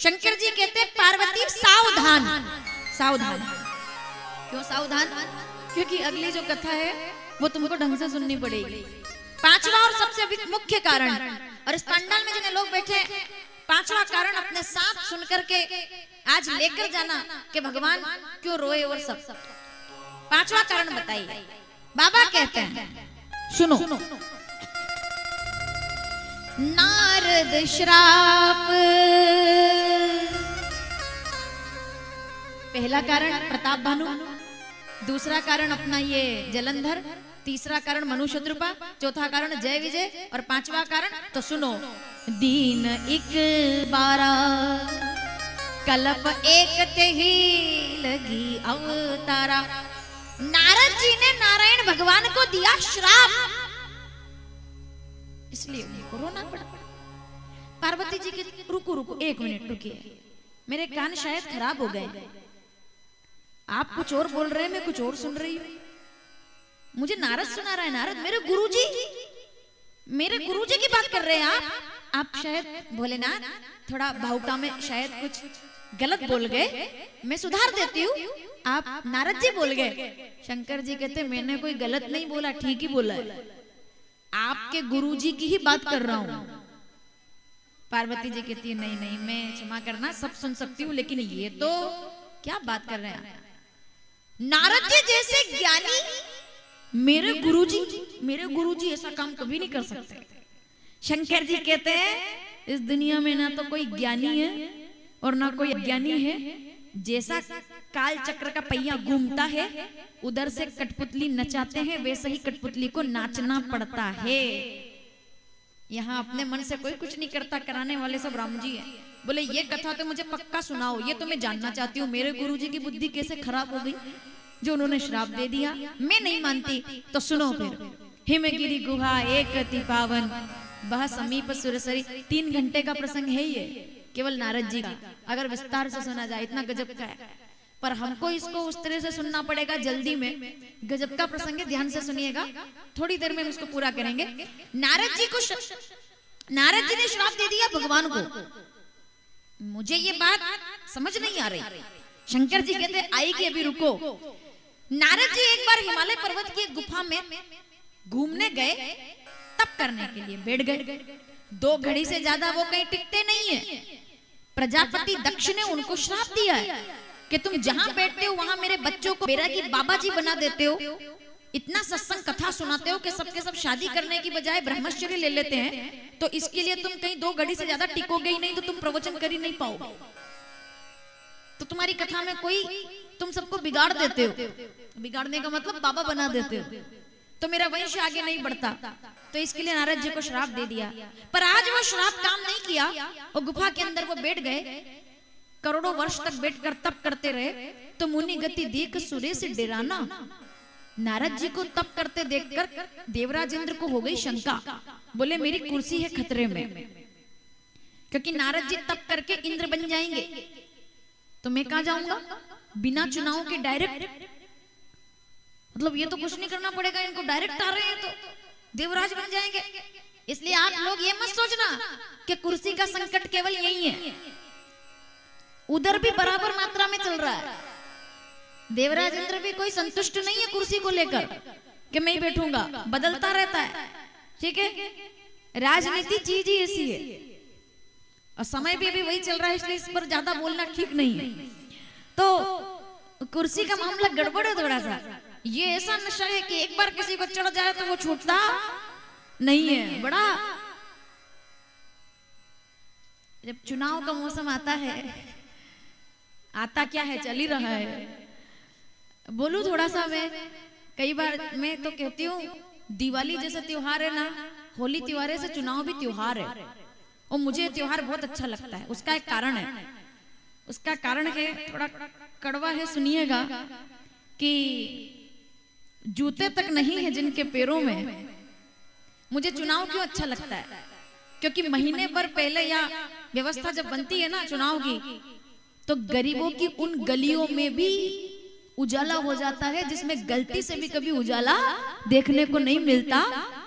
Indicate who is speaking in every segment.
Speaker 1: शंकर जी कहते पार्वती सावधान। सावधान क्यों सावधान? क्योंकि अगली जो कथा है वो तुमको ढंग से सुननी पड़ेगी। पांचवा और सबसे मुख्य कारण, और इस पंडाल में जितने लोग बैठे पांचवा कारण अपने साथ सुनकर के आज लेकर जाना कि भगवान क्यों रोए और सब। पांचवा कारण बताइए। बाबा कहते हैं सुनो, नारद श्राप। पहला कारण प्रताप भानु, दूसरा कारण अपना ये जलंधर, तीसरा कारण मनु शत्रुपा, चौथा कारण जय विजय, और पांचवा कारण तो सुनो, दीन एक बारा कल्प एक ते ही लगी अवतारा। नारद जी ने नारायण भगवान को दिया श्राप, इसलिए उनको रोना पड़ा। पार्वती जी की रुको रुको एक मिनट रुकिए, मेरे कान शायद खराब हो गए। आप कुछ और बोल रहे हैं, मैं कुछ और सुन रही हूँ। मुझे नारद सुना रहा है। नारद मेरे गुरुजी, मेरे गुरुजी की बात कर रहे हैं आप शायद भोलेनाथ थोड़ा भावुकता में शायद कुछ गलत बोल गए, मैं सुधार देती हूँ। आप नारद जी बोल गए। शंकर जी कहते मैंने कोई गलत नहीं बोला, ठीक ही बोला है, आपके गुरुजी की ही बात कर रहा हूँ। पार्वती जी कहती है नहीं नहीं, मैं क्षमा करना, सब सुन सकती हूँ, लेकिन ये तो क्या बात कर रहे हैं नारद जी जैसे ज्ञानी, मेरे गुरुजी ऐसा काम कभी नहीं कर सकते। शंकर जी कहते हैं इस दुनिया में ना तो कोई ज्ञानी है और ना कोई अज्ञानी है। जैसा काल चक्र का पहिया घूमता है, उधर से कठपुतली नचाते हैं, वैसे ही कठपुतली को नाचना पड़ता है। यहाँ अपने मन से कोई कुछ नहीं करता, कराने वाले सब राम जी हैं। बोले ये कथा तो मुझे पक्का सुनाओ, ये तो मैं जानना चाहती हूँ, मेरे गुरुजी की बुद्धि कैसे खराब हो गई जो उन्होंने श्राप दे दिया। मैं नहीं मानती तो सुनो फिर। हिमगिरी गुहा एक अति पावन, वह समीप सुरसरी। 3 घंटे का प्रसंग है ये, केवल नारद जी का। अगर विस्तार से सुना जाए इतना गजब का है, पर हमको इसको उस तरह से सुनना पड़ेगा जल्दी में। गजब का प्रसंग है, ध्यान से सुनिएगा, थोड़ी देर में हम इसको पूरा करेंगे। नारद जी ने श्राप दे दिया भगवान को। मुझे ये बात समझ नहीं आ रही। शंकर जी कहते आई कि अभी रुको। नारद जी एक बार हिमालय पर्वत की एक गुफा में घूमने गए, तप करने के लिए बैठ गए। 2 घड़ी से ज्यादा वो कहीं टिकते नहीं है। प्रजापति दक्ष ने उनको श्राप दिया है कि तुम जहां बैठते हो वहां मेरे बच्चों को बेरा की बाबा जी बना देते हो, इतना सत्संग कथा सुनाते हो कि सबके सब शादी करने की बजाय ब्रह्मचर्य ले लेते हैं, तो इसके लिए तुम कहीं 2 घड़ी से ज्यादा टिकोगे ही नहीं, तो तुम प्रवचन कर ही नहीं पाओगे। तो तुम्हारी कथा में कोई तुम सबको बिगाड़ देते हो। बिगाड़ने का मतलब बाबा बना देते हो, तो मेरा वंश आगे नहीं बढ़ता। तो इसके लिए नारद जी को श्राप दे दिया। पर आज वो श्राप काम नहीं किया। वो गुफा के अंदर वो बैठ गए, करोड़ों वर्ष तक बैठकर तप करते रहे। तो मुनि गति देख सुरे से डराना। नारद जी को तप करते देखकर देवराज इंद्र को हो गई शंका। बोले मेरी कुर्सी है खतरे में, क्योंकि नारद जी तप करके इंद्र बन जाएंगे, तो मैं कहां जाऊंगा बिना चुनाव के डायरेक्ट। मतलब ये तो कुछ नहीं करना पड़ेगा, इनको डायरेक्ट आ रहे हैं तो देवराज बन जाएंगे। इसलिए आप लोग ये मत सोचना कि कुर्सी का संकट केवल यही है, उधर भी बराबर मात्रा में चल रहा है। देवराज इंद्र भी कोई संतुष्ट नहीं है कुर्सी को लेकर कि मैं ही बैठूंगा, बदलता रहता है। ठीक है, राजनीति चीज ही ऐसी है, और समय भी अभी वही चल रहा है, इसलिए इस पर ज्यादा बोलना ठीक नहीं है। तो कुर्सी का मामला गड़बड़ है थोड़ा सा। ये ऐसा नशा है कि एक बार किसी को चढ़ जाए तो वो छूटता नहीं है। बड़ा जब चुनाव का मौसम आता है, आता क्या है चल ही रहा है। बोलूं थोड़ा सा, मैं कई बार मैं तो कहती हूँ दिवाली जैसे त्योहार है ना, होली त्योहार से चुनाव भी त्योहार है, और मुझे त्योहार बहुत अच्छा लगता है। उसका एक कारण है, उसका कारण है थोड़ा कड़वा है, सुनिएगा। कि जूते तक नहीं है जिनके पैरों में, मुझे चुनाव क्यों अच्छा लगता है? क्योंकि महीने भर पहले या व्यवस्था जब बनती है ना चुनाव की, तो गरीबों की उन गलियों में भी उजाला हो जाता है जिसमें गलती से भी कभी उजाला देखने को नहीं मिलता।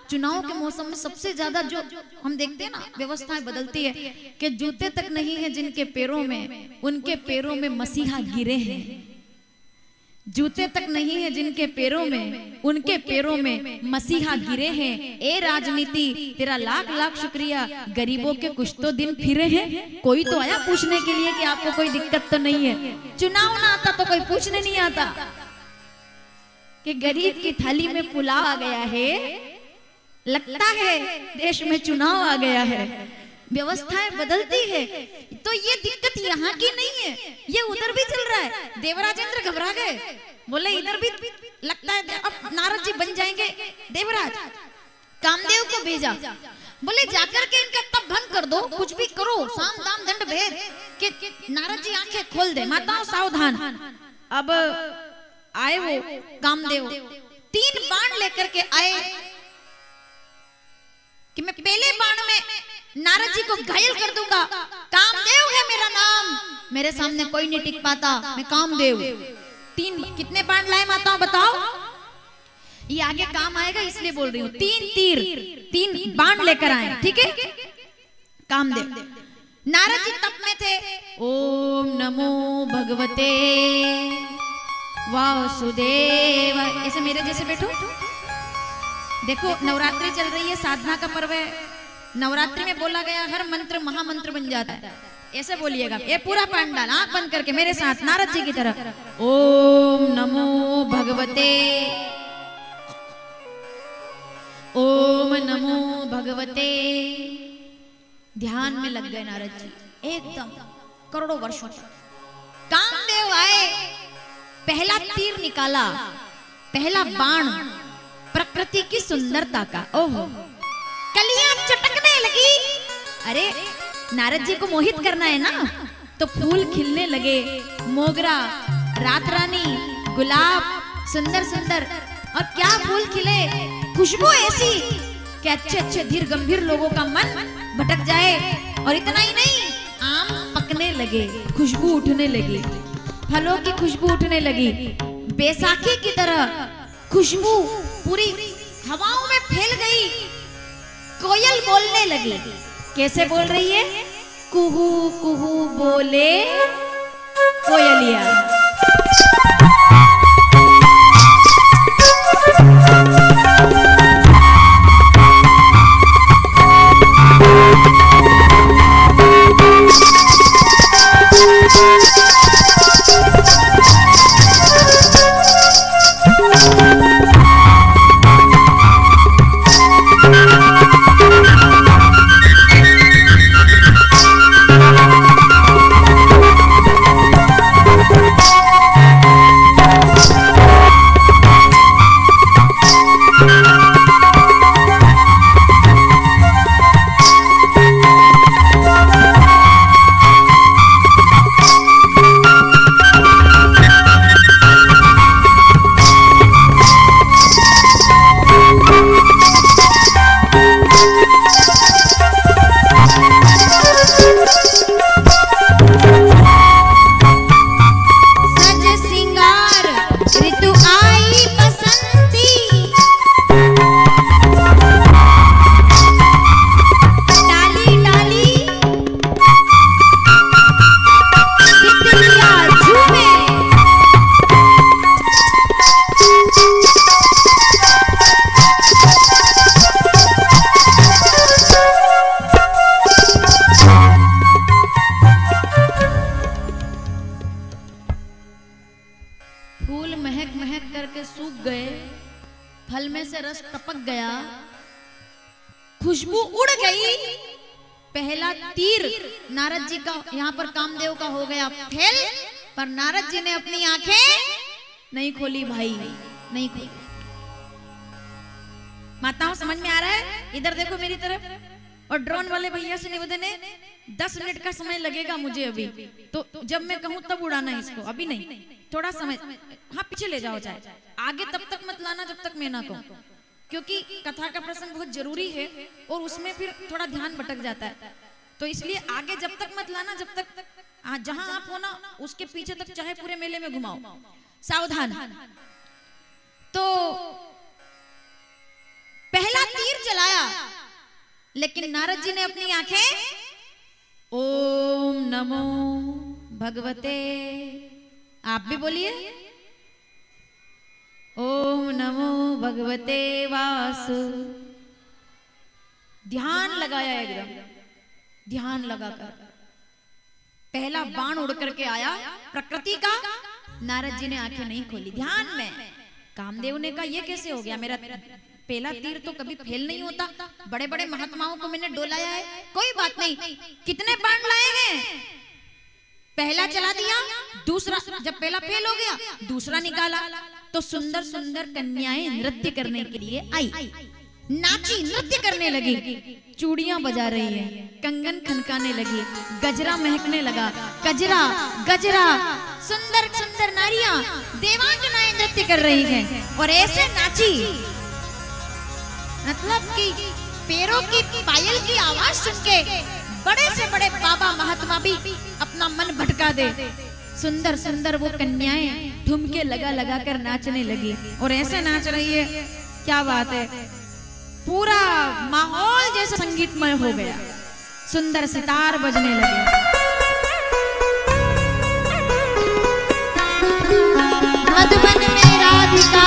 Speaker 1: चुनाव के मौसम में सबसे ज्यादा जो हम देखते हैं ना व्यवस्थाएं बदलती है कि जूते तक नहीं है जिनके पैरों में, उनके पैरों में मसीहा गिरे हैं। जूते तक नहीं है जिनके पैरों में, उनके पैरों में मसीहा गिरे हैं। ए राजनीति तेरा लाख लाख शुक्रिया, गरीबों के कुछ तो दिन फिरे हैं। कोई तो आया पूछने के लिए कि आपको कोई दिक्कत तो नहीं है। चुनाव ना आता तो कोई पूछने नहीं आता कि गरीब की थाली में पुलाव आ गया है, लगता है देश में चुनाव आ गया है। व्यवस्थाएं बदलती है तो ये दिक्कत यहाँ की नहीं है, ये उधर भी चल रहा है। देवराजेंद्र घबरा गए, बोले इधर भी लगता है अब नारद जी बन जाएंगे। देवराज कामदेव को भेजा, बोले जाकर के इनका तप भंग कर दो, कुछ भी करो, साम दाम दंड भेद कि नारद जी आंखें खोल दे। माताओं सावधान। अब आए वो कामदेव, 3 बाण लेकर के आए कि मैं पहले बाण में नारद जी को घायल कर दूंगा। कामदेव है मेरा नाम, मेरे सामने कोई नहीं टिक पाता, मैं कामदेव। 3 कितने बाण लाए माताओं बताओ? ये आगे काम आएगा इसलिए बोल रही हूँ। 3 तीर, 3 बाण लेकर आए, ठीक है। कामदेव, नारद जी तप में थे। ओम नमो भगवते वासुदेव। ऐसे मेरे जैसे बैठो। देखो नवरात्रि चल रही है, साधना का पर्व है। नवरात्रि में बोला गया हर मंत्र महामंत्र बन जाता है। ऐसे बोलिएगा, ये पूरा पंडाल आंख बंद करके मेरे साथ नारद जी की तरफ। ओम नमो भगवते, ओम नमो भगवते। ध्यान में लग गए नारद जी एकदम करोड़ों वर्षों तक। कामदेव आए, पहला तीर निकाला, पहला बाण प्रकृति की सुंदरता का। ओहो, कलियां चटकने लगी। अरे नारद जी को मोहित करना है ना, तो फूल खिलने लगे। मोगरा, रात रानी, गुलाब, सुंदर सुंदर। और क्या फूल खिले, खुशबू ऐसी कि अच्छे अच्छे धीर गंभीर लोगों का मन भटक जाए। और इतना ही नहीं, आम पकने लगे, खुशबू उठने लगी, फलों की खुशबू उठने लगी। बैसाखी की तरह खुशबू पूरी हवाओं में फैल गई। कोयल बोलने लगी। कैसे बोल रही है? कुहू कुहू बोले कोयलिया। फल में से रस टपक गया, खुशबू उड़ गई। पहला तीर नारद जी का यहाँ पर कामदेव का हो गया फेल, पर नारद जी ने अपनी आंखें नहीं खोली भाई, नहीं खोली। माताओं समझ में आ रहा है? इधर देखो मेरी तरफ। और ड्रोन वाले भैया से निवेदन है 10 मिनट का समय लगेगा मुझे अभी, तो जब मैं कहूँ तब उड़ाना इसको, अभी नहीं, थोड़ा समय। हाँ पीछे ले जाओ, चाहे आगे तब तक मत लाना जब तक मैं ना कहूँ, क्योंकि कथा का प्रसंग बहुत जरूरी है और उसमें फिर थोड़ा ध्यान भटक जाता है। तो इसलिए आगे जब तक मत लाना, जब तक जहां आप हो ना उसके पीछे तक चाहे पूरे मेले में घुमाओ। सावधान। तो पहला तीर जलाया, लेकिन नारद जी ने अपनी आंखें ओम नमो भगवते, आप भी बोलिए ओम नमो भगवते वासु, ध्यान लगाया, एकदम ध्यान लगाकर पहला बाण उड़ करके आया प्रकृति का। नारद जी ने आंखें नहीं खोली, ध्यान में। कामदेव ने कहा ये कैसे हो गया, मेरा पहला तीर तो कभी फेल नहीं होता, बड़े बड़े महात्माओं को मैंने डोलाया है, कोई बात नहीं, कितने बाण लाए हैं, पहला चला दिया, दूसरा जब पहला फेल हो गया दूसरा निकाला, तो सुंदर सुंदर कन्याएं नृत्य करने के लिए आई, नाची, नृत्य करने लगी, चूड़ियां बजा रही है, कंगन खनकाने लगी, गजरा महकने लगा, गजरा गजरा, सुंदर सुंदर नारियां, देवांगनाएं नृत्य कर रही हैं, और ऐसे नाची, मतलब कि पैरों की पायल की आवाज सुन के बड़े से बड़े बाबा महात्मा भी अपना मन भटका दे। सुंदर सुंदर वो कन्याएं ठुमके लगा लगा कर नाचने लगी, और ऐसे नाच रही है, क्या बात है, पूरा माहौल जैसे संगीतमय हो गया, सुंदर सितार बजने लगे। मधुबन में राधिका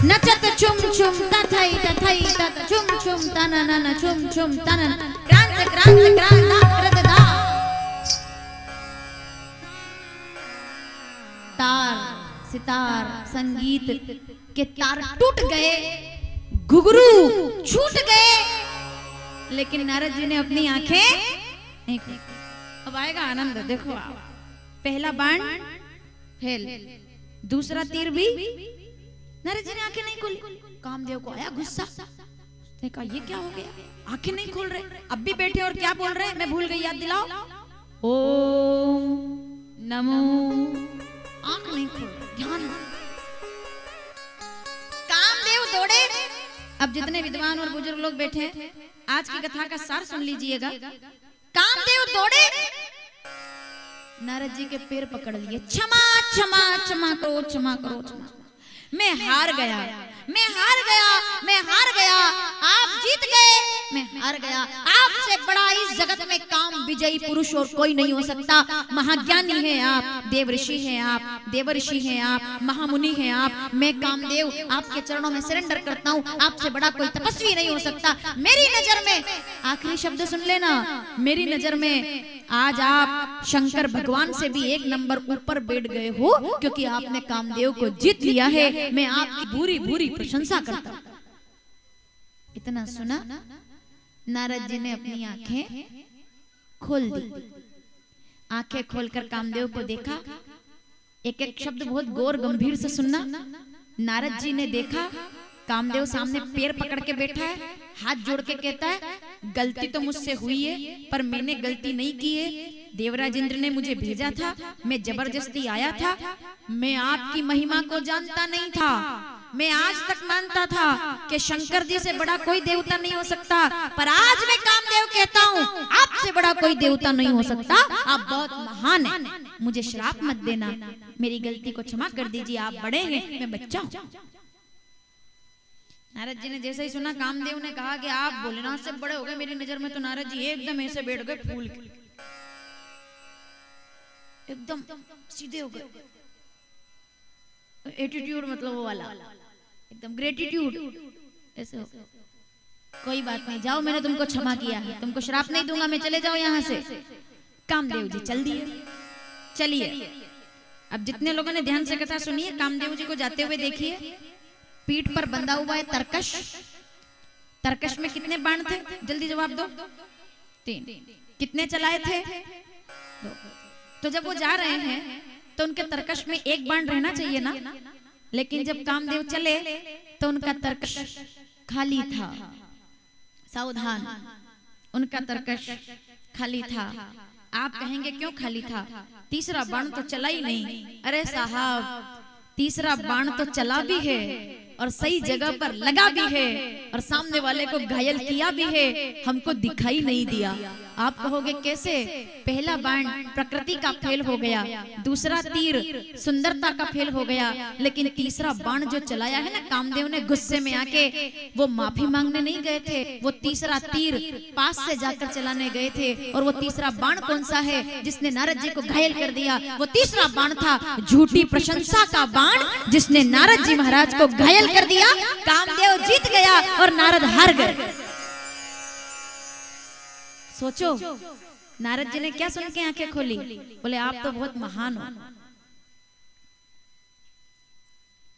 Speaker 1: नचत छुम छुम तथई तथई तत छुम छुम तननन छुम छुम तनन क्रांत क्रांत क्रांत कृतदा। तार सितार संगीत के तार टूट गए, घुघरू छूट गए, लेकिन नारद जी ने अपनी आंखें नहीं खोली। अब आएगा आनंद, देखो आप, पहला बाण फेल, दूसरा तीर भी, नारद जी ने आंखें नहीं खोली। कामदेव को आया गुस्सा, उसने कहा ये क्या हो गया, आंखें नहीं खोल रहे, अब भी बैठे और क्या बोल रहे हैं, मैं भूल गई, याद दिलाओ, ओम नमो, आंख नहीं खोल, ध्यान। कामदेव दौड़े। अब जितने विद्वान और बुजुर्ग लोग बैठे हैं, आज की कथा का सार सुन लीजिएगा। कामदेव दौड़े, नारद जी के पैर पकड़ लिए, क्षमा क्षमा क्षमा करो, क्षमा करो, क्षमा, मैं हार गया, मैं हार गया, मैं हार गया, आप जीत गए, मैं हार गया, आपसे बड़ा इस जगत में काम विजयी पुरुष और कोई नहीं हो सकता। महाज्ञानी हैं आप, देव ऋषि हैं आप, देवर्षि हैं आप, महामुनि हैं आप, मैं कामदेव आपके चरणों में सरेंडर करता हूँ, आपसे बड़ा कोई तपस्वी नहीं हो सकता। मेरी नजर में, आखिरी शब्द सुन लेना, मेरी नजर में आज आप शंकर भगवान से भी एक नंबर ऊपर बैठ गए हो, क्योंकि आपने कामदेव को जीत लिया है। मैं आपकी बुरी बुरी प्रशंसा करता हूं। इतना सुना, नारद जी ने अपनी आंखें खोल दी। आंखें खोलकर कामदेव को देखा, एक एक शब्द बहुत गौर गंभीर से सुनना। नारद जी ने देखा कामदेव सामने पैर पकड़ के बैठा है, हाथ जोड़ के कहता है, गलती तो मुझसे हुई है, पर मैंने गलती नहीं की है, देवराज इंद्र ने मुझे भेजा था, मैं जबरदस्ती आया था, मैं आपकी महिमा को जानता नहीं था, मैं आज तक मानता था कि शंकर जी से बड़ा कोई देवता नहीं हो सकता, पर आज मैं कामदेव कहता हूँ आपसे बड़ा कोई देवता नहीं हो सकता, आप बहुत महान हैं, मुझे श्राप मत देना, मेरी गलती को क्षमा कर दीजिए, आप बड़े हैं, मैं बच्चा हूँ। नारद जी ने जैसे ही सुना कामदेव ने कहा कि आप भोलेनाथ से बड़े हो गए मेरी नजर में, तो नारद जी एकदम ऐसे बैठ गए फूल के, एकदम सीधे हो गए। एटीट्यूड मतलब वो वाला, एकदम ग्रेटिट्यूड, ऐसे हो, कोई बात नहीं, जाओ मैंने तुमको क्षमा किया है, तुमको श्राप नहीं दूंगा मैं, चले जाओ यहाँ से। कामदेव जी चल दिए। चलिए अब जितने लोगों ने ध्यान से कथा सुनी है, कामदेव जी को जाते हुए देखिए, पीठ पर बंधा हुआ है तरकश। तरकश में कितने बाण थे, जल्दी जवाब दो। 3। कितने चलाए थे? 2। तो जब वो जा रहे हैं तो उनके तरकश में एक बाण रहना चाहिए ना, लेकिन जब कामदेव चले तो उनका तरकश खाली था। सावधान, उनका तरकश खाली था। आप कहेंगे क्यों खाली था? तीसरा बाण तो चला ही नहीं। अरे साहब, तीसरा बाण तो चला भी है और सही जगह पर लगा भी है और सामने वाले को घायल किया भी है, हमको दिखाई नहीं दिया। आप कहोगे कैसे? पहला बाण प्रकृति का फेल हो गया, दूसरा तीर सुंदरता का फेल हो गया, लेकिन तीसरा बाण जो चलाया है ना कामदेव ने गुस्से में आके, वो माफी मांगने नहीं गए थे, वो तीसरा तीर पास से जाकर चलाने गए थे। और वो तीसरा बाण कौन सा है जिसने नारद जी को घायल कर दिया? वो तीसरा बाण था झूठी प्रशंसा का बाण, जिसने नारद जी महाराज को घायल कर दिया। कामदेव जीत गया और नारद हार गए। सोचो, नारद जी ने क्या सुन के आंखें खोली? बोले आप तो बहुत महान हो।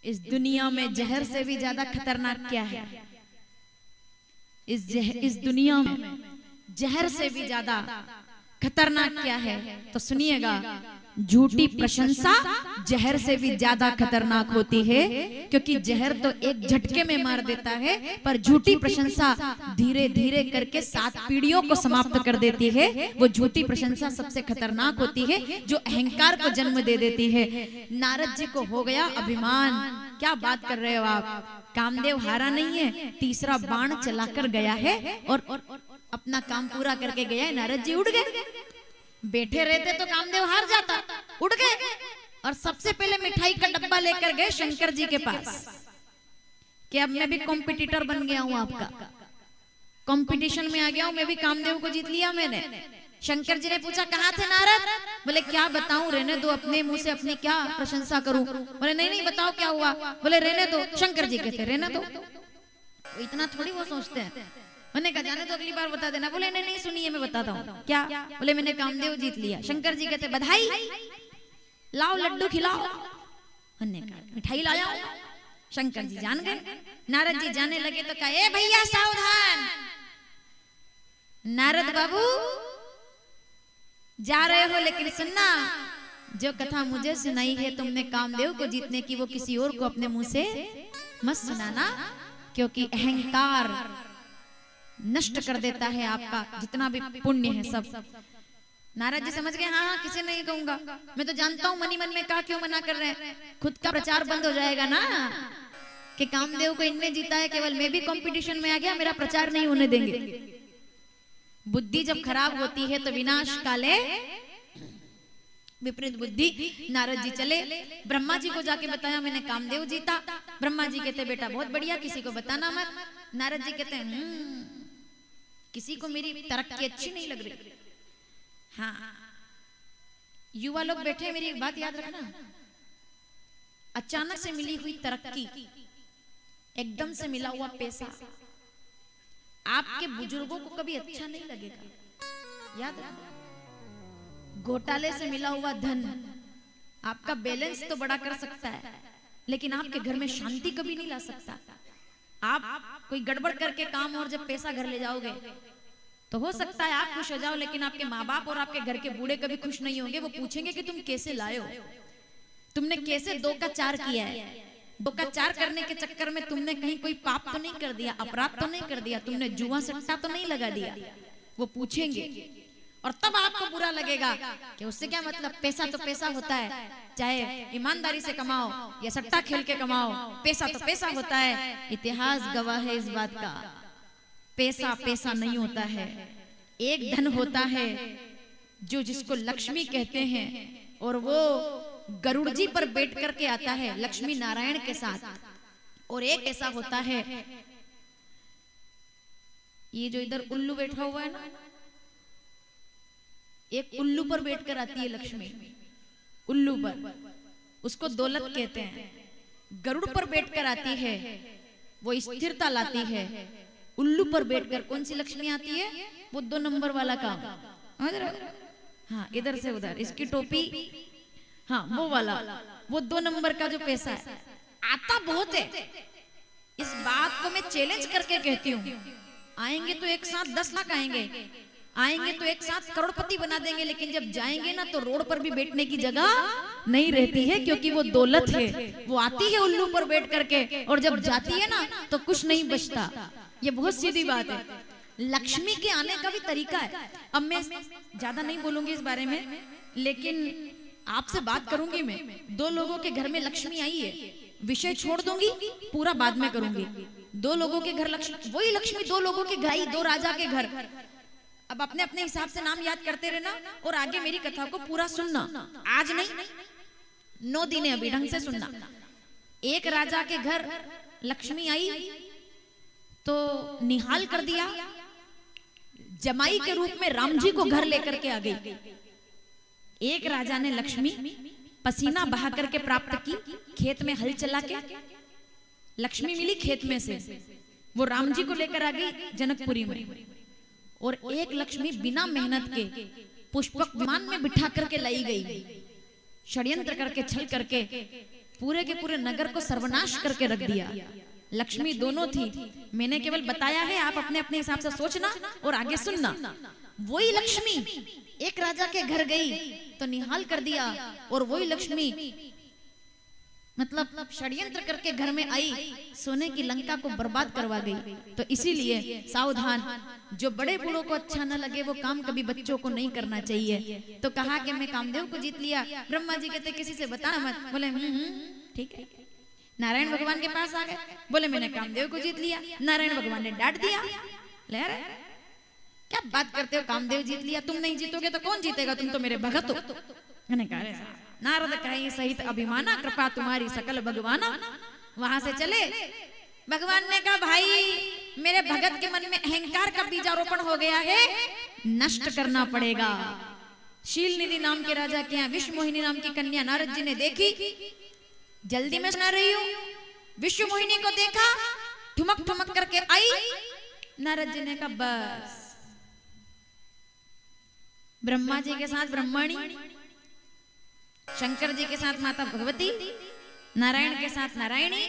Speaker 1: इस दुनिया में जहर से भी ज्यादा खतरनाक क्या है? इस दुनिया में जहर से भी ज्यादा खतरनाक क्या है? तो सुनिएगा, झूठी प्रशंसा जहर से भी ज्यादा खतरनाक होती है, क्योंकि जहर तो एक झटके में मार देता है, पर झूठी प्रशंसा धीरे धीरे करके 7 पीढ़ियों को समाप्त कर देती है। वो झूठी प्रशंसा सबसे खतरनाक होती है, जो अहंकार को जन्म दे देती है। नारद जी को हो गया अभिमान। क्या बात कर रहे हो आप? कामदेव हारा नहीं है, तीसरा बाण चलाकर गया है और अपना काम पूरा करके गया है। नारद जी उड़ गए। बैठे रहते तो कामदेव हार जाता, उड़ गए और सबसे पहले मिठाई का डब्बा लेकर गए शंकर जी के पास कि अब मैं भी कॉम्पिटिटर बन गया हूं, आपका कंपटीशन में आ गया हूं, मैं भी कामदेव को जीत लिया मैंने। शंकर जी ने पूछा कहाँ थे नारद? बोले क्या बताऊं, रहने दो, अपने मुंह से अपनी क्या प्रशंसा करूं? बोले नहीं नहीं बताओ क्या हुआ? बोले रहने दो। शंकर जी कहते रहने दो, इतना थोड़ी वो सोचते हैं। मैंने कहा जाने तो अगली बार बता देना। बोले नहीं नहीं सुनिए मैं बताता हूँ। क्या? बोले मैंने कामदेव जीत लिया। शंकर जी कहते बधाई, लाओ लड्डू खिलाओ। मैंने कहा मिठाई लाया। शंकर जी जान गए। नारद जी जाने लगे तो कहा ए भैया सावधान, नारद बाबू जा रहे हो लेकिन सुनना, जो कथा मुझे सुनाई है तुमने कामदेव को जीतने की, वो किसी और को अपने मुंह से मत सुनाना, क्योंकि अहंकार नष्ट कर देता है आपका जितना भी पुण्य है सब। नारद जी समझ गए, हाँ किसी नहीं कहूंगा, मैं तो जानता हूँ मनी मन में कहा क्यों मना कर रहे हैं, खुद का प्रचार बंद हो जाएगा ना कि कामदेव को इनने जीता है, केवल मैं भी कंपटीशन में आ गया, मेरा प्रचार नहीं होने देंगे। बुद्धि जब खराब होती है तो विनाश काले विपरीत बुद्धि। नारद जी चले, ब्रह्मा जी को जाके बताया मैंने कामदेव जीता। ब्रह्मा जी कहते बेटा बहुत बढ़िया, किसी को बताना मत। नारद जी कहते किसी को मेरी तरक्की अच्छी नहीं लग रही। हाँ युवा लोग बैठे, मेरी एक बात याद रखना, अचानक से मिली हुई तरक्की, एकदम से मिला हुआ पैसा आपके बुजुर्गों को कभी अच्छा नहीं लगेगा। याद रखना, घोटाले से मिला हुआ धन आपका बैलेंस तो बड़ा कर सकता है, लेकिन आपके घर में शांति कभी नहीं ला सकता। आप कोई गड़बड़ करके काम और जब पैसा घर ले जाओगे तो हो सकता है आप खुश हो जाओ, लेकिन आपके माँ बाप और आपके घर के बूढ़े कभी खुश नहीं होंगे। वो पूछेंगे कि तुम कैसे लाए हो, तुमने कैसे 2 का 4 किया है। 2 का 4 करने के चक्कर में तुमने कहीं कोई पाप तो नहीं कर दिया, अपराध तो नहीं कर दिया, तुमने जुआ सट्टा तो नहीं लगा दिया। वो पूछेंगे और तब आपको बुरा लगेगा कि उससे क्या मतलब, पैसा तो पैसा होता है, चाहे ईमानदारी से कमाओ या सट्टा खेल के कमाओ, पैसा तो पैसा होता है। इतिहास गवाह है इस बात का, पैसा पैसा नहीं होता है। एक धन होता है जो जिसको लक्ष्मी कहते हैं, और वो गरुड़ जी पर बैठ करके आता है लक्ष्मी नारायण के साथ। और एक ऐसा होता है, ये जो इधर उल्लू बैठा हुआ है ना, एक उल्लू पर बैठकर आती है लक्ष्मी, उल्लू पर, उसको दौलत कहते हैं। गरुड़ पर बैठकर आती है, वो स्थिरता लाती है। उल्लू पर बैठकर कौन सी लक्ष्मी आती है? वो 2 नंबर वाला काम। हाँ, इधर से उधर, इसकी टोपी, हाँ वो वाला, वो 2 नंबर का जो पैसा है आता बहुत है। इस बात को मैं चैलेंज करके कहती हूँ, आएंगे तो एक साथ 10 लाख आएंगे, आएंगे तो एक साथ करोड़पति बना देंगे, लेकिन जब जाएंगे ना तो रोड पर भी बैठने की जगह नहीं रहती है, क्योंकि वो दौलत है। वो आती है उल्लू पर बैठ करके, और जब जाती है ना तो कुछ नहीं बचता। ये बहुत सीधी बात है। लक्ष्मी के आने का भी तरीका है। अब मैं ज्यादा नहीं बोलूंगी इस बारे में, लेकिन आपसे बात करूंगी मैं। 2 लोगों के घर में लक्ष्मी आई है, विषय छोड़ दूंगी, पूरा बाद में करूंगी। 2 लोगों के घर लक्ष्मी, वही लक्ष्मी 2 लोगों के घर आई, 2 राजा के घर। अब अपने अपने हिसाब से नाम याद करते रहना और आगे मेरी कथा को पूरा सुनना। आज नहीं, 9 दिन है अभी, ढंग से सुनना। एक राजा के घर लक्ष्मी आई तो निहाल कर दिया, जमाई के रूप में राम जी को घर लेकर के आ गई। एक राजा ने लक्ष्मी पसीना बहा करके प्राप्त की, खेत में हल चला के लक्ष्मी मिली खेत में से, वो राम जी को लेकर आ गई जनकपुरी में। और एक लक्ष्मी बिना मेहनत के पुष्पक विमान में बिठा करके लाई गई, षड्यंत्र करके, छल करके पूरे के पूरे नगर को सर्वनाश करके रख दिया। लक्ष्मी दोनों थी, मैंने केवल बताया है, आप अपने अपने हिसाब से सोचना और आगे सुनना। वही लक्ष्मी एक राजा के घर गई तो निहाल कर दिया, और वही लक्ष्मी मतलब षड्यंत्र करके घर में आई, सोने की लंका को बर्बाद करवा गई। तो इसीलिए सावधान, जो बड़े बूढ़ों को अच्छा न लगे वो काम कभी बच्चों को नहीं करना चाहिए। तो कहा कि मैं कामदेव को जीत लिया। ब्रह्मा जी कहते किसी से बताना मत। बोले ठीक है। नारायण भगवान के पास आ गए, बोले मैंने कामदेव को जीत लिया। नारायण भगवान ने डांट दिया, ले रहे क्या बात करते हो, कामदेव जीत लिया, तुम नहीं जीतोगे तो कौन जीतेगा, तुम तो मेरे भगत हो। मैंने कहा नारद कहीं सहित अभिमाना, कृपा तुम्हारी सकल भगवाना। वहां से चले, भगवान ने कहा भाई मेरे भगत के मन में अहंकार का बीजारोपण हो गया है, नष्ट करना पड़ेगा। शील निधि नाम के राजा के यहाँ विश्व मोहिनी नाम की कन्या नारद जी ने देखी, जल्दी में सुना रही हूँ, विश्व मोहिनी को देखा, ठुमक ठुमक करके आई। नारद जी ने कहा बस, ब्रह्मा जी के साथ ब्रह्मणी, शंकर जी के साथ माता भगवती, नारायण के साथ नारायणी,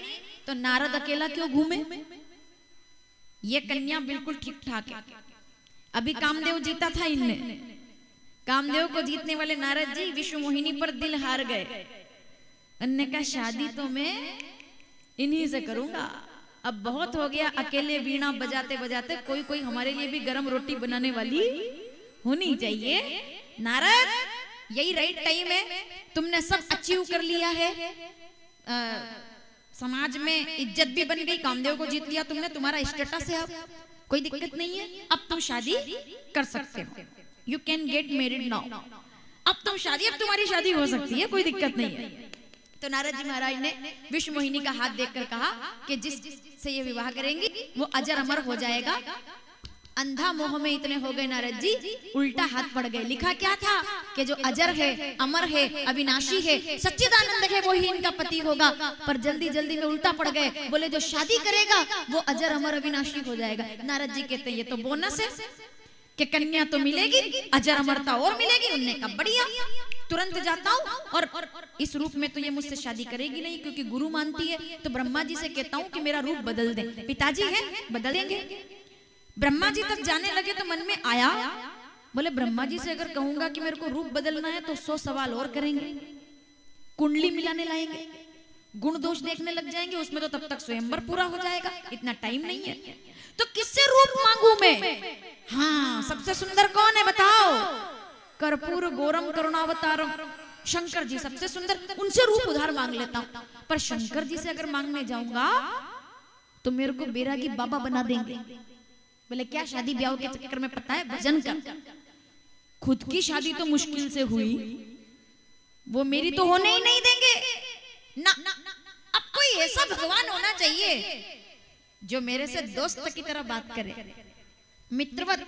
Speaker 1: तो नारद अकेला क्यों घूमे? ये कन्या बिल्कुल ठीक ठाक है। अभी कामदेव जीता था इनने, कामदेव को जीतने वाले नारद जी विश्व मोहिनी पर दिल हार गए। उन्होंने कहा शादी तो मैं इन्हीं से करूंगा, अब बहुत हो गया अकेले वीणा बजाते बजाते, कोई कोई हमारे लिए भी गरम रोटी बनाने वाली होनी चाहिए। नारद यही राइट टाइम है, तुमने सब अचीव कर लिया है, समाज में इज्जत भी बन गई, कामदेव को जीत लिया तुमने, तुम्हारा स्टेटस है, अब कोई दिक्कत नहीं है, अब तुम शादी कर सकते हो, you can get married now. अब तुम शादी, अब तुम्हारी शादी हो सकती है, कोई दिक्कत नहीं है। तो नारद जी महाराज ने विश्व मोहिनी का हाथ देखकर कहा कि जिससे ये विवाह करेंगी वो अजर अमर हो जाएगा। अंधा मोह में इतने हो गए नारद जी, उल्टा हाथ पड़ गए। लिखा क्या था कि जो अजर है, अमर है, अविनाशी है, सच्चिदानंद है, वो ही इनका पति होगा। पर जल्दी जल्दी में उल्टा पड़ गए, बोले जो शादी करेगा वो अजर अमर अविनाशी हो जाएगा। नारद जी कहते हैं ये तो बोनस है कि कन्या तो मिलेगी, अजर अमरता और मिलेगी। उनने कहा बढ़िया, तुरंत जाता हूँ, और इस रूप में तो ये मुझसे शादी करेगी नहीं क्योंकि गुरु मानती है, तो ब्रह्मा जी से कहता हूँ कि मेरा रूप बदल दे। पिताजी है, बदल देंगे। ब्रह्मा जी तक जाने लगे तो मन में आया, बोले ब्रह्मा जी से अगर कहूंगा कि मेरे को रूप बदलना है तो 100 सवाल और करेंगे, कुंडली मिलाने लाएंगे, गुण दोष देखने लग जाएंगे, उसमें तो तब तक स्वयंवर पूरा हो जाएगा, इतना टाइम नहीं है। तो किससे रूप मांगू मैं? हाँ, सबसे सुंदर कौन है बताओ? कर्पूर गौरम करुणावतारम, शंकर जी सबसे सुंदर, उनसे रूप उधार मांग लेता हूं। पर शंकर जी से अगर मांगने जाऊंगा तो मेरे को बैरागी बाबा बना देंगे। बोले क्या शादी ब्याह के चक्कर में पता है भजन कर, खुद की शादी तो मुश्किल से हुई, वो मेरी तो होने ही नहीं देंगे ना। अब कोई ऐसा भगवान होना चाहिए जो मेरे से दोस्त की तरह बात करे, मित्रवत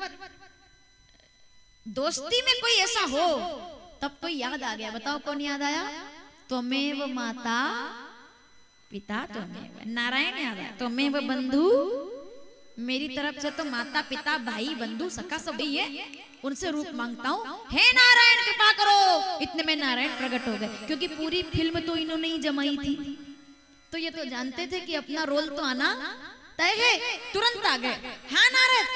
Speaker 1: दोस्ती में कोई ऐसा हो। तब तो याद आ गया, बताओ कौन याद आया? त्वमेव माता पिता तो मैं नारायण याद है तो मैं वो बंधु, मेरी तरफ से तो माता पिता भाई बंधु सखा सब ही है, उनसे रूप मांगता हूँ, हे नारायण कृपा करो। इतने में नारायण प्रकट हो गए, क्योंकि पूरी फिल्म तो इन्होंने ही जमाई थी, तो ये तो जानते थे कि अपना रोल तो आना तय है। तुरंत आ गए, हाँ नारद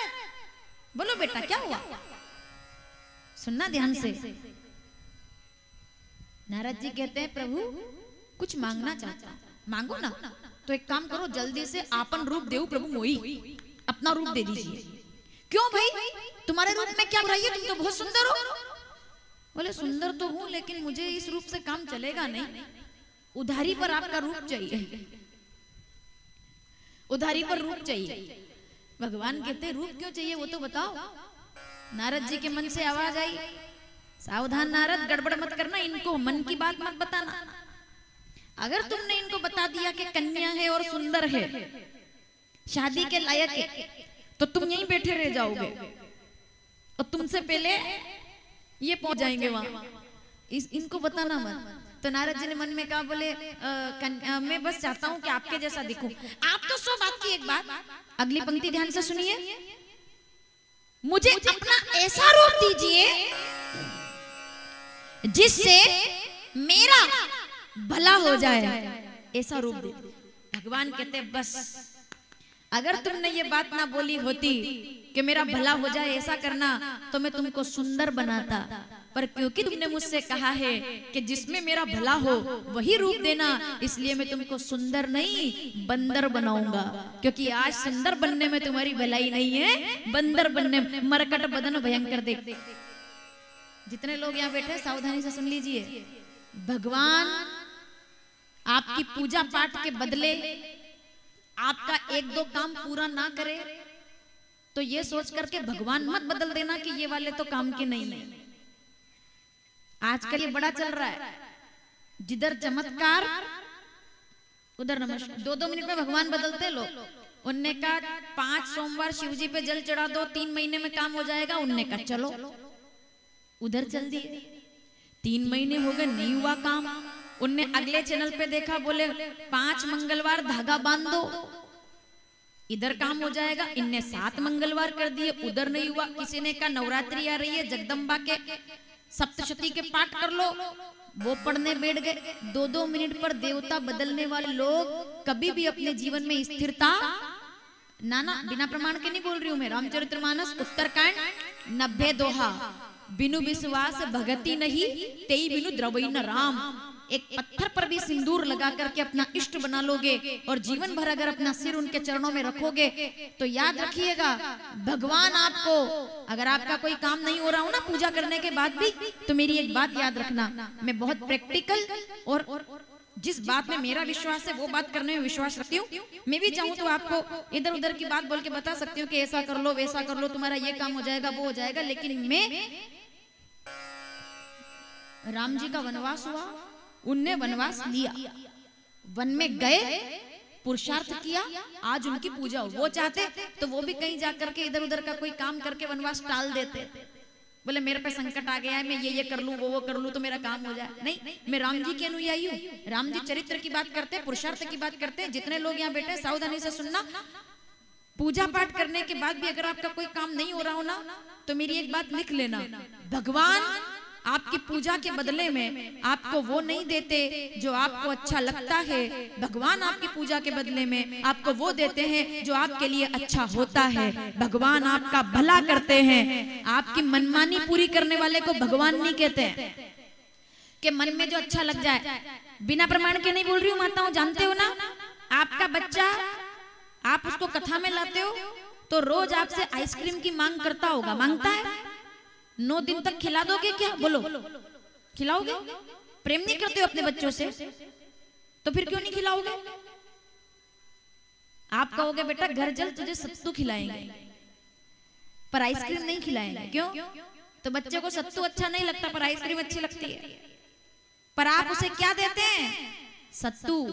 Speaker 1: बोलो बेटा क्या हुआ, सुनना ध्यान से। नारद जी कहते हैं प्रभु कुछ मांगना चाहता हूं, मांगो ना। तो एक काम करो, जल्दी से आपन रूप देव प्रभु मोई, अपना रूप दे दीजिए। क्यों भाई, तुम्हारे रूप में क्या बुराई है, तुम तो बहुत सुंदर हो। बोले सुंदर तो हूं, लेकिन मुझे इस रूप से काम चलेगा नहीं, उधारी पर आपका रूप चाहिए, उधारी पर रूप चाहिए। भगवान कहते रूप क्यों चाहिए वो तो बताओ। नारद जी के मन से आवाज आई, सावधान नारद, गड़बड़ मत करना, इनको मन की बात मत बताना। अगर तुमने इनको बता दिया कि कन्या है और सुंदर है, शादी के लायक है, तो तुम यहीं बैठे रह जाओगे और तुमसे पहले ये पहुंच जाएंगे वहां। इनको बताना मत। तो नारद जी ने मन में कहा, बोले मैं बस चाहता हूं कि आपके जैसा दिखूं। आप तो सो बात की एक बात, अगली पंक्ति ध्यान से सुनिए, मुझे अपना ऐसा रूप दीजिए जिससे मेरा भला हो जाए, ऐसा रूप दे। भगवान कहते बस अगर तुमने ये बात ना बोली होती कि मेरा भला हो जाए ऐसा करना, तो मैं तुमको सुंदर बनाता, पर क्योंकि तुमने मुझसे कहा है कि जिसमें मेरा भला हो वही रूप देना, इसलिए मैं तुमको सुंदर नहीं बंदर बनाऊंगा। क्योंकि आज सुंदर बनने में तुम्हारी भलाई नहीं है, बंदर बनने में। मरकट बदन भयंकर देख। जितने लोग यहाँ बैठे सावधानी से सुन लीजिए, भगवान आपकी पूजा पाठ के बदले आपका एक दो काम पूरा ना करे तो ये सोच करके भगवान मत बदल देना कि ये वाले तो काम के नहीं है। आजकल ये बड़ा चल रहा है, जिधर चमत्कार उधर नमस्कार। 2-2 मिनट में भगवान बदलते लोग। उनने कहा 5 सोमवार शिव जी पे जल चढ़ा दो, 3 महीने में काम हो जाएगा। उनने कहा चलो उधर चल दिए, 3 महीने हो गए नहीं हुआ काम। उनने अगले चैनल पे देखा, बोले 5 मंगलवार धागा बांध दो इधर काम हो जाएगा। इनने 7 मंगलवार कर दिए, उधर नहीं हुआ। किसी ने कहा नवरात्रि आ रही है, जगदम्बा के सप्तशती के पाठ कर लो, वो पढ़ने बैठ गए। 2-2 मिनट पर देवता बदलने वाले लोग कभी भी अपने जीवन में स्थिरता ना बिना प्रमाण के नहीं बोल रही हूं मैं। रामचरितमानस उत्तरकांड 90 दोहा, बिनु विश्वास भगति नहीं, तेई बिनु द्रवई न राम। एक पत्थर पर भी सिंदूर लगा करके अपना इष्ट बना लोगे और जीवन भर अगर अपना सिर उनके चरणों में रखोगे तो याद रखिएगा भगवान आपको, अगर आपका कोई काम नहीं हो रहा हो ना पूजा करने के बाद भी, तो मेरी एक बात याद रखना, मैं बहुत प्रैक्टिकल और जिस बात में मेरा विश्वास है वो बात करने में विश्वास रखती हूँ। मैं भी चाहूँ तो आपको इधर उधर की बात बोल के बता सकती हूँ कि ऐसा कर लो वैसा कर लो, तुम्हारा ये काम हो जाएगा वो हो जाएगा। लेकिन मैं, राम जी का वनवास हुआ, उनने वनवास लिया, वन में गए, पुरुषार्थ किया, आज उनकी पूजा हो। वो चाहते तो वो भी कहीं जाकर के इधर उधर का कोई काम करके वनवास टाल देते। बोले मेरे पे संकट आ गया है, मैं ये कर लूं वो कर लूं तो मेरा काम हो जाए। नहीं, मैं राम जी की अनुयायी हूँ। राम जी चरित्र की बात करते हैं, पुरुषार्थ की बात करते हैं। जितने लोग यहाँ बैठे सावधानी से सुनना, पूजा पाठ करने के बाद भी अगर आपका कोई काम नहीं हो रहा हो ना, तो मेरी एक बात लिख लेना, भगवान आपकी पूजा के बदले में आपको वो नहीं देते जो आपको अच्छा लगता है। भगवान आपकी पूजा के बदले में आपको वो देते हैं जो आपके लिए अच्छा होता है। भगवान आपका भला करते हैं। आपकी मनमानी पूरी करने वाले को भगवान नहीं कहते हैं कि मन में जो अच्छा लग जाए। बिना प्रमाण के नहीं बोल रही हूँ माताओं, जानते हो ना, आपका बच्चा आप उसको कथा में लाते हो तो रोज आपसे आइसक्रीम की मांग करता होगा, मांगता है। 9 दिन तक खिला दोगे क्या? बोलो खिलाओगे? प्रेम नहीं करते हो अपने बच्चों से तो फिर क्यों नहीं खिलाओगे? आप कहोगे बेटा घर चल तुझे सत्तू खिलाएंगे पर आइसक्रीम नहीं खिलाएंगे। क्यों? तो बच्चे को सत्तू अच्छा नहीं लगता पर आइसक्रीम अच्छी लगती है। पर आप उसे क्या देते हैं? सत्तू,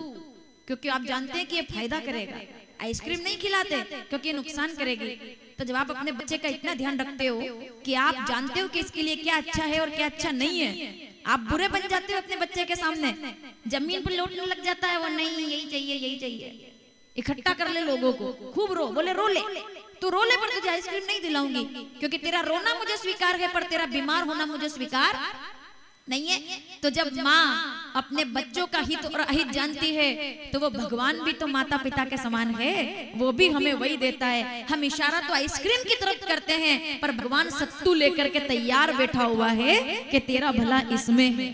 Speaker 1: क्योंकि आप जानते हैं कि ये फायदा करेगा। आइसक्रीम नहीं खिलाते क्योंकि ये नुकसान करेगी। तो जब आप अपने बच्चे का इतना ध्यान रखते हो कि आप जानते हो कि इसके लिए क्या अच्छा है और क्या अच्छा नहीं है, आप बुरे बन जाते हो अपने बच्चे के सामने, जमीन पर लौटने लग जाता है वो, नहीं यही चाहिए यही चाहिए, इकट्ठा कर ले लोगों को, खूब रो, बोले रो ले, तू रो ले पर तुझे आइसक्रीम नहीं दिलाऊंगी, क्योंकि तेरा रोना मुझे स्वीकार है पर तेरा बीमार होना मुझे स्वीकार नहीं है। तो जब माँ अपने बच्चों का हित और अहित जानती है तो वो भगवान भी तो माता पिता के समान है, वो भी हमें वही देता है। हम इशारा तो आइसक्रीम की तरफ करते हैं पर भगवान सत्तू लेकर के तैयार बैठा हुआ है कि तेरा भला इसमें है।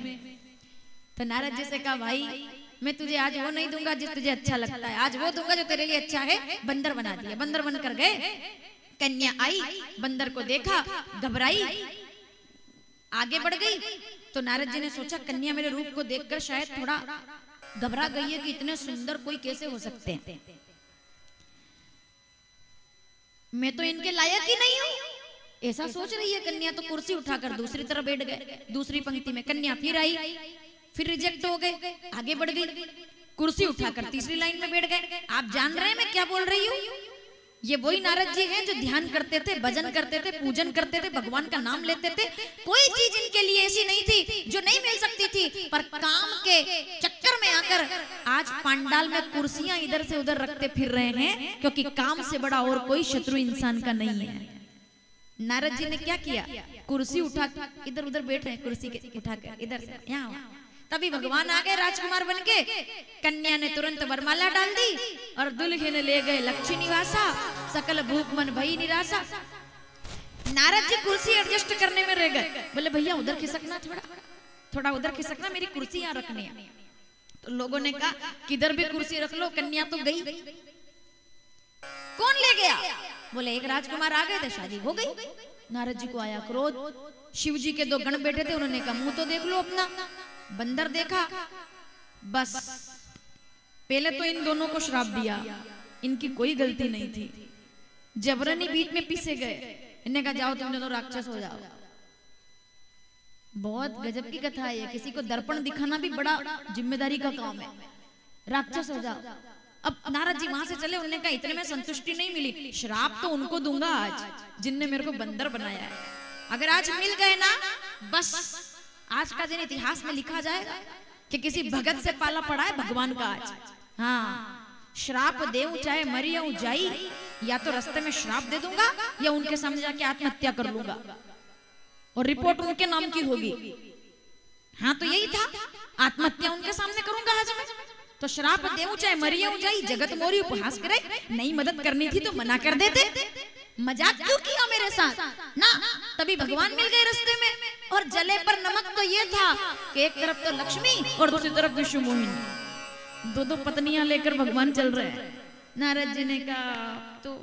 Speaker 1: तो नारद जी से कहा, भाई मैं तुझे आज वो नहीं दूंगा जिस तुझे अच्छा लगता है, आज वो दूंगा जो तेरे लिए अच्छा है। बंदर बना दिया, बंदर बनकर गए। कन्या आई, बंदर को देखा, घबराई, आगे बढ़ गई। तो नारद जी ने सोचा कन्या मेरे रूप को देखकर शायद थोड़ा घबरा गई है कि इतने सुंदर कोई कैसे हो सकते हैं, मैं तो इनके लायक ही नहीं हूं, ऐसा सोच रही है कन्या। तो कुर्सी उठाकर दूसरी तरफ बैठ गए, दूसरी पंक्ति में। कन्या फिर आई, फिर रिजेक्ट हो गए, आगे बढ़ गई, कुर्सी उठाकर तीसरी लाइन में बैठ गए। आप जान रहे हैं मैं क्या बोल रही हूँ? ये वही नारद जी हैं जो ध्यान करते थे, भजन करते थे, पूजन करते थे, भगवान का नाम लेते थे। कोई चीज इनके लिए ऐसी नहीं थी जो नहीं मिल सकती थी, पर काम के चक्कर में आकर आज पांडाल में कुर्सियां इधर से उधर रखते फिर रहे हैं, क्योंकि काम से बड़ा और कोई शत्रु इंसान का नहीं है। नारद जी ने क्या किया, कुर्सी उठा इधर उधर बैठ रहे हैं, कुर्सी के उठाकर इधर से यहाँ। तभी भगवान आ गए राजकुमार बनके। कन्या ने तुरंत वरमाला डाल दी और दुल्हन ले गए लक्ष्मी निवासा, सकल भूख मन भई निराशा। नारद जी कुर्सी एडजस्ट करने में रह गए, बोले भैया उधर खिसकना, थोड़ा उधर खिसकना, मेरी कुर्सी यहाँ रखनी है। तो लोगों ने कहा किधर भी कुर्सी रख लो, कन्या तो गई। कौन ले गया? बोले एक राजकुमार आ गए थे, शादी हो गई। नारद जी को आया क्रोध। शिव जी के दो गण बैठे थे, उन्होंने कहा मुंह तो देख लो अपना। बंदर देखा, बस पहले तो इन दोनों को श्राप दिया, इनकी कोई गलती नहीं थी, जबरनी बीच में पीसे गए। इन्हें कहा जाओ तुम दोनों राक्षस हो जाओ। बहुत गजब की कथा है, किसी को दर्पण दिखाना भी बड़ा जिम्मेदारी का काम है। राक्षस हो जाओ। अब नारद जी वहां से चले, उन्होंने कहा इतने में संतुष्टि नहीं मिली, श्राप तो उनको दूंगा आज जिनने मेरे को बंदर बनाया है। अगर आज मिल गए ना, बस आज का दिन इतिहास में लिखा जाएगा कि किसी भगत से पाला पड़ा है भगवान का आज। हाँ, श्राप देऊं चाहे मरियऊं जाई, या तो रास्ते में श्राप दे दूंगा या उनके सामने जाके आत्महत्या कर लूंगा और रिपोर्ट उनके नाम की होगी। हाँ तो यही था, आत्महत्या उनके सामने करूंगा आज मैं। तो श्राप देऊं चाहे मरियऊं जाई, जगत मोरी उपहास करे। नहीं मदद करनी थी तो मना कर देते, मजाक क्यों किया मेरे साथ ना। तभी भगवान मिल गए रास्ते में। और जले पर नमक तो ये था कि एक तरफ तो लक्ष्मी और दूसरी तरफ विष्णु मोहिनी, दो पत्नियां लेकर भगवान चल रहे हैं। नारद जी ने कहा तो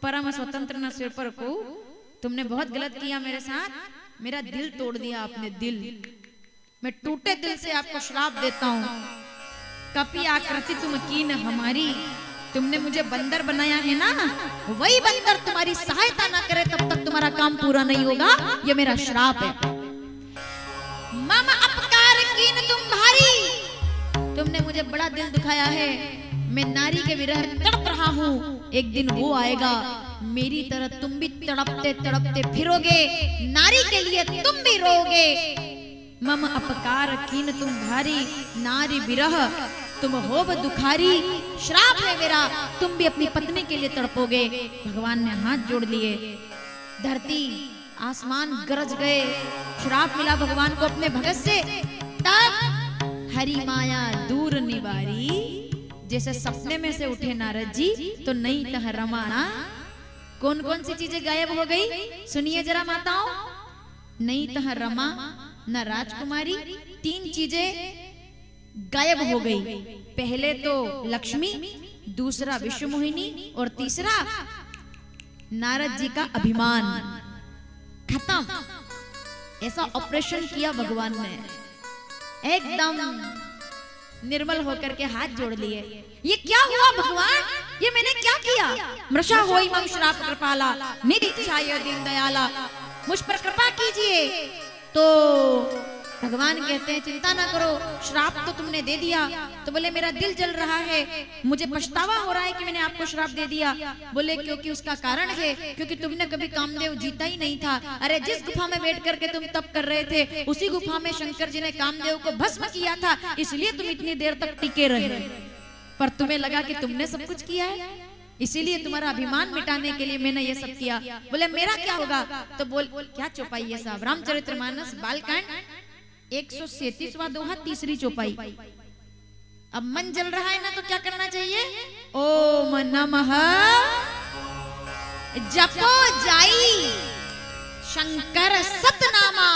Speaker 1: परम स्वतंत्र न सिर पर को, तुमने बहुत गलत किया मेरे साथ, मेरा दिल तोड़ दिया आपने, दिल। मैं टूटे दिल से आपको श्राप देता हूँ। कपि आकृति तुम कीन हमारी, तुमने मुझे बंदर बनाया है ना, वही बंदर तुम्हारी सहायता ना करे तब तक तुम्हारा काम पूरा नहीं होगा, ये मेरा श्राप है। मम अपकार कीन तुम भारी, तुमने मुझे बड़ा दिल दुखाया है, मैं नारी के विरह तड़प रहा हूँ। एक दिन वो आएगा, मेरी तरह तुम भी तड़पते तड़पते फिरोगे, नारी के लिए तुम भी रोगे। मम अपकार कीन तुम भारी, नारी विरह तुम होब दुखारी। श्राप है मेरा, तुम भी अपनी पत्नी के लिए तड़पोगे। भगवान ने हाथ जोड़ लिए, धरती आसमान गरज गए। श्राप मिला भगवान को अपने भगत से। तब हरि माया दूर निवारी, जैसे सपने में से उठे नारद जी तो नहीं तह रमाना। कौन कौन सी चीजें गायब हो गई सुनिए जरा माताओं। नहीं तह रमा न राजकुमारी, तीन चीजें गायब हो गई। पहले तो लक्ष्मी, दूसरा विष्णु मोहिनी और तीसरा नारद जी का अभिमान। खत्म। ऐसा ऑपरेशन किया भगवान ने, एकदम निर्मल होकर के हाथ जोड़ लिए। ये क्या हुआ भगवान, ये मैंने क्या किया? मृषा होई मम श्राप कृपाला, निधि इच्छाय दीन दयाला, मुझ पर कृपा कीजिए। तो भगवान कहते हैं चिंता ना करो, श्राप तो तुमने दे दिया। तो बोले मेरा दिल जल रहा है, मुझे पछतावा हो रहा है कि मैंने आपको श्राप दे दिया। बोले क्योंकि उसका कारण है, क्योंकि तुमने कभी कामदेव जीता ही नहीं था। अरे जिस गुफा में बैठ करके तुम तप कर रहे थे, उसी गुफा में शंकर जी ने कामदेव को भस्म किया था, इसलिए तुम इतनी देर तक टिके रहे। पर तुम्हें लगा कि तुमने सब कुछ किया है, इसीलिए तुम्हारा अभिमान मिटाने के लिए मैंने ये सब किया। बोले मेरा क्या होगा? तो बोल क्या चौपाई है साहब? रामचरितमानस बालकांड 137वां दोहा, तीसरी चौपाई। अब मन जल रहा है ना, तो क्या करना चाहिए? ओम नमः जपो जाई शंकर सतनामा,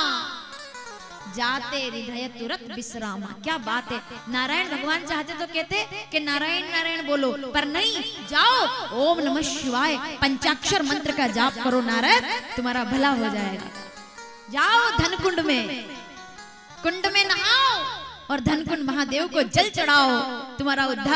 Speaker 1: जाते हृदय तुरंत विश्रामा। क्या बात है! नारायण भगवान चाहते तो कहते कि नारायण नारायण बोलो, पर नहीं, जाओ ओम नमः शिवाय पंचाक्षर मंत्र का जाप करो नारद, तुम्हारा भला हो जाएगा। जाओ धनकुंड में, कुंड में नहाओ और धनकुंड महादेव को जल चढ़ाओ, तुम्हारा उद्धार